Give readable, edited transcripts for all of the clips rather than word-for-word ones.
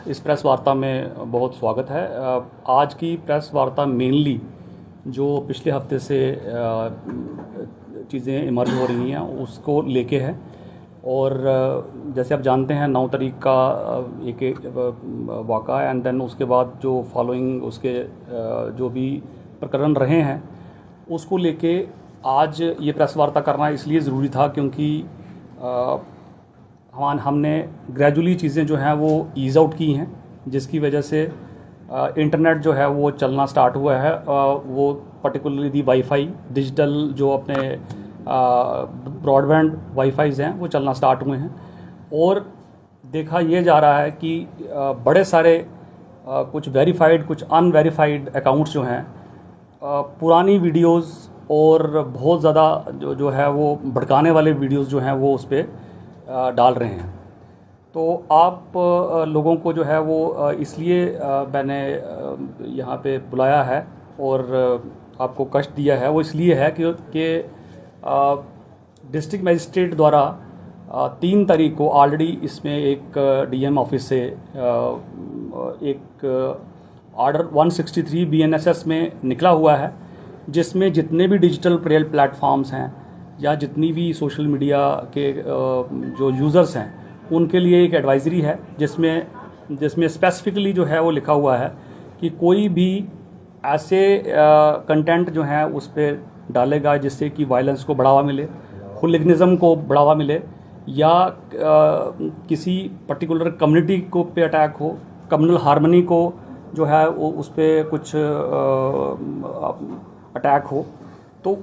इस प्रेस वार्ता में बहुत स्वागत है। आज की प्रेस वार्ता मेनली जो पिछले हफ्ते से चीज़ें इमर्ज हो रही हैं उसको लेके है। और जैसे आप जानते हैं 9 तारीख का एक वाक़ा है, एंड देन उसके बाद जो फॉलोइंग उसके जो भी प्रकरण रहे हैं उसको लेके आज ये प्रेस वार्ता करना इसलिए ज़रूरी था क्योंकि हमने ग्रेजुअली चीज़ें जो हैं वो ईज़ आउट की हैं, जिसकी वजह से इंटरनेट जो है वो चलना स्टार्ट हुआ है। वो पर्टिकुलरली दी वाईफाई डिजिटल जो अपने ब्रॉडबैंड वाईफाईज़ हैं वो चलना स्टार्ट हुए हैं। और देखा ये जा रहा है कि बड़े सारे कुछ वेरीफाइड कुछ अनवेरीफाइड अकाउंट्स जो हैं पुरानी वीडियोज़ और बहुत ज़्यादा जो है वो भड़काने वाले वीडियोज़ जो हैं वो उस पर डाल रहे हैं। तो आप लोगों को जो है वो इसलिए मैंने यहाँ पे बुलाया है और आपको कष्ट दिया है, वो इसलिए है कि डिस्ट्रिक्ट मजिस्ट्रेट द्वारा 3 तारीख को ऑलरेडी इसमें एक डीएम ऑफिस से एक ऑर्डर 163 BNSS में निकला हुआ है, जिसमें जितने भी डिजिटल प्लेटफॉर्म्स हैं या जितनी भी सोशल मीडिया के जो यूज़र्स हैं उनके लिए एक एडवाइज़री है, जिसमें स्पेसिफिकली जो है वो लिखा हुआ है कि कोई भी ऐसे कंटेंट जो है उस पर डालेगा जिससे कि वायलेंस को बढ़ावा मिले, हुलिगनिज़म को बढ़ावा मिले, या किसी पर्टिकुलर कम्युनिटी को पे अटैक हो, कम्युनल हार्मनी को जो है वो उस पर कुछ अटैक हो, तो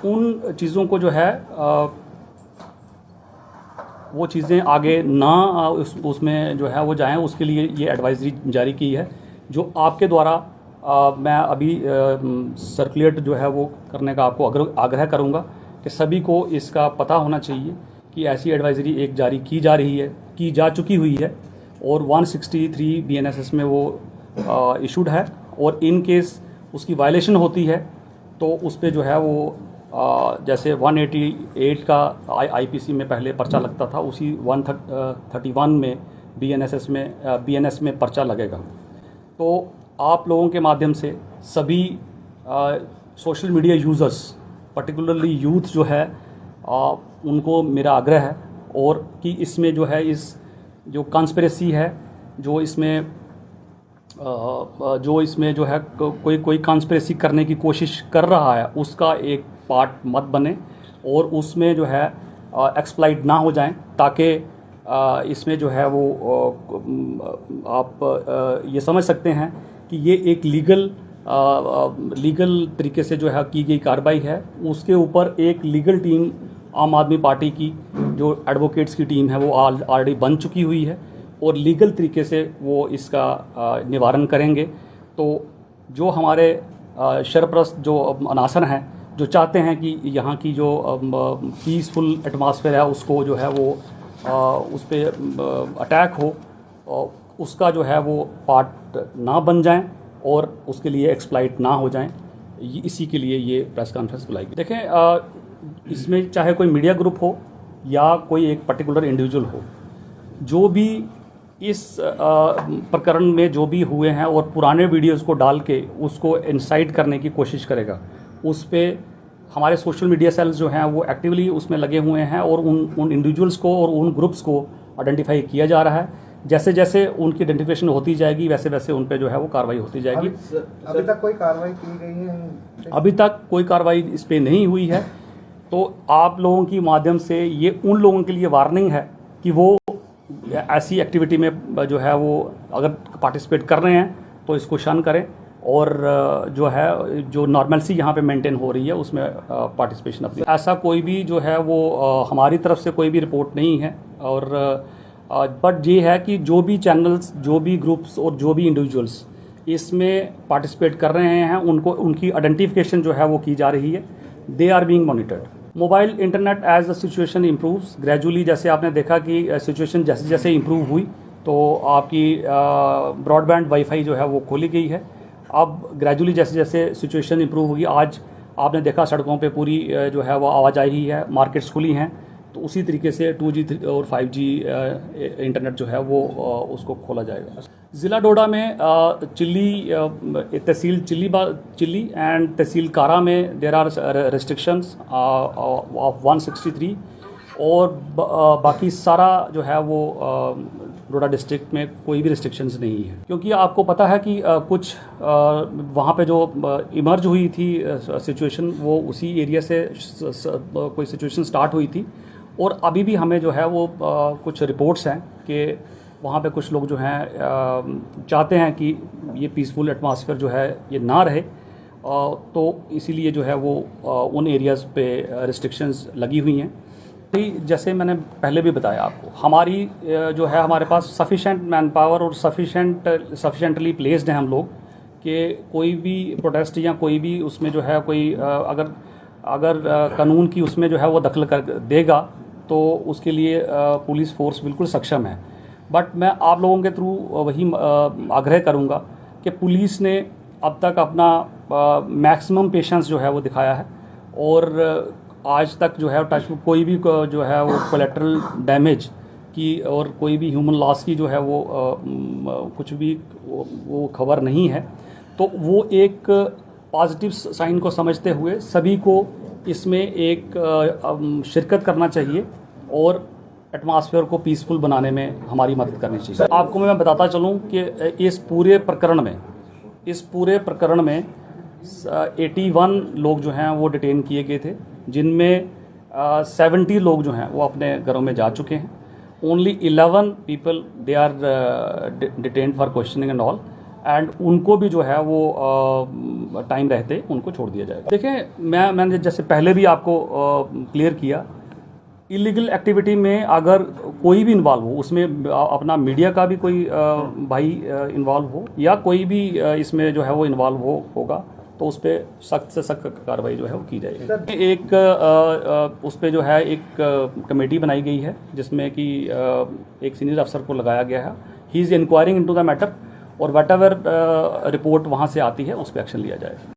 उन चीज़ों को जो है वो चीज़ें आगे ना उसमें जो है वो जाएं, उसके लिए ये एडवाइजरी जारी की है, जो आपके द्वारा मैं अभी सर्कुलेट जो है वो करने का आपको आग्रह करूंगा कि सभी को इसका पता होना चाहिए कि ऐसी एडवाइजरी एक जारी की जा चुकी हुई है और 163 BNSS में वो इशूड है। और इन केस उसकी वायलेशन होती है तो उस पर जो है वो जैसे 188 का IPC में पहले पर्चा लगता था, उसी 131 में BNS में पर्चा लगेगा। तो आप लोगों के माध्यम से सभी social media users particularly youth जो है उनको मेरा आग्रह है और कि इसमें जो है इस जो कॉन्स्पिरेसी है जो इसमें जो है कोई कॉन्स्पिरेसी करने की कोशिश कर रहा है उसका एक पार्ट मत बने और उसमें जो है एक्सप्लॉइट ना हो जाएं, ताकि इसमें जो है वो आप ये समझ सकते हैं कि ये एक लीगल तरीके से जो है की गई कार्रवाई है। उसके ऊपर एक लीगल टीम आम आदमी पार्टी की जो एडवोकेट्स की टीम है वो ऑलरेडी बन चुकी हुई है और लीगल तरीके से वो इसका निवारण करेंगे। तो जो हमारे शरप्रस्त जो अनासर हैं जो चाहते हैं कि यहाँ की जो पीसफुल एटमॉस्फेयर है उसको जो है वो उस पर अटैक हो, उसका जो है वो पार्ट ना बन जाएं और उसके लिए एक्सप्लॉइट ना हो जाएं, इसी के लिए ये प्रेस कॉन्फ्रेंस बुलाई गई। देखें, इसमें चाहे कोई मीडिया ग्रुप हो या कोई एक पर्टिकुलर इंडिविजुअल हो, जो भी इस प्रकरण में जो भी हुए हैं और पुराने वीडियोज़ को डाल के उसको इंसाइट करने की कोशिश करेगा, उस पर हमारे सोशल मीडिया सेल्स जो हैं वो एक्टिवली उसमें लगे हुए हैं और उन इंडिविजुअल्स को और उन ग्रुप्स को आइडेंटिफाई किया जा रहा है। जैसे जैसे उनकी आइडेंटिफिकेशन होती जाएगी वैसे वैसे उन पे जो है वो कार्रवाई होती जाएगी। अभी तक कोई कार्रवाई की गई है? अभी तक कोई कार्रवाई इस पर नहीं हुई है। तो आप लोगों की माध्यम से ये उन लोगों के लिए वार्निंग है कि वो ऐसी एक्टिविटी में जो है वो अगर पार्टिसिपेट कर रहे हैं तो इसको शन करें और जो है जो नॉर्मलसी यहाँ पे मेंटेन हो रही है उसमें पार्टिसिपेशन अपनी। ऐसा कोई भी जो है वो हमारी तरफ से कोई भी रिपोर्ट नहीं है। और बट ये है कि जो भी चैनल्स, जो भी ग्रुप्स और जो भी इंडिविजुअल्स इसमें पार्टिसिपेट कर रहे हैं उनकी आइडेंटिफिकेशन जो है वो की जा रही है। They are being monitored. Mobile internet as the situation improves gradually, जैसे आपने देखा कि सिचुएशन जैसे जैसे इम्प्रूव हुई तो आपकी ब्रॉडबैंड वाईफाई जो है वो खोली गई है। अब ग्रेजुअली जैसे जैसे सिचुएशन इम्प्रूव होगी, आज आपने देखा सड़कों पे पूरी जो है वो आवाजाही है, मार्केट्स खुली हैं, तो तो उसी तरीके से 2G और 5G इंटरनेट जो है वो उसको खोला जाएगा। ज़िला डोडा में तहसील चिल्ली एंड तहसील कारा में देर आर रेस्ट्रिक्शंस ऑफ 163 और बाकी सारा जो है वो डोडा डिस्ट्रिक्ट में कोई भी रिस्ट्रिक्शंस नहीं है, क्योंकि आपको पता है कि कुछ वहाँ पे जो इमर्ज हुई थी सिचुएशन वो उसी एरिया से कोई सिचुएशन स्टार्ट हुई थी और अभी भी हमें जो है वो कुछ रिपोर्ट्स हैं कि वहाँ पे कुछ लोग जो हैं चाहते हैं कि ये पीसफुल एटमॉस्फेयर जो है ये ना रहे, तो इसीलिए जो है वो उन एरियाज़ पे रिस्ट्रिक्शंस लगी हुई हैं। जैसे मैंने पहले भी बताया आपको, हमारी जो है हमारे पास सफिशेंट मैन पावर और सफिशेंटली प्लेस्ड हैं हम लोग कि कोई भी प्रोटेस्ट या कोई भी उसमें जो है कोई अगर कानून की उसमें जो है वो दखल कर देगा तो उसके लिए पुलिस फोर्स बिल्कुल सक्षम है। बट मैं आप लोगों के थ्रू वही आग्रह करूंगा कि पुलिस ने अब तक अपना मैक्सिमम पेशेंस जो है वो दिखाया है और आज तक जो है टच कोई भी जो है वो कोलेटरल डैमेज की और कोई भी ह्यूमन लॉस की जो है वो कुछ भी वो खबर नहीं है। तो वो एक पॉजिटिव साइन को समझते हुए सभी को इसमें एक शिरकत करना चाहिए और एटमॉस्फेयर को पीसफुल बनाने में हमारी मदद करनी चाहिए। आपको मैं बताता चलूँ कि इस पूरे प्रकरण में 81 लोग जो हैं वो डिटेन किए गए थे, जिनमें 70 लोग जो हैं वो अपने घरों में जा चुके हैं। Only 11 people they are detained for questioning and all, and उनको भी जो है वो टाइम रहते उनको छोड़ दिया जाएगा। देखें, मैंने जैसे पहले भी आपको क्लियर किया, इलीगल एक्टिविटी में अगर कोई भी इन्वॉल्व हो, उसमें अपना मीडिया का भी कोई भाई इन्वॉल्व हो या कोई भी इसमें जो है वो इन्वॉल्व होगा तो उस पर सख्त से सख्त कार्रवाई जो है वो की जाएगी। एक उस पर जो है एक कमेटी बनाई गई है जिसमें कि एक सीनियर अफसर को लगाया गया है। He is enquiring into the matter और वट एवर रिपोर्ट वहाँ से आती है उस पर एक्शन लिया जाएगा।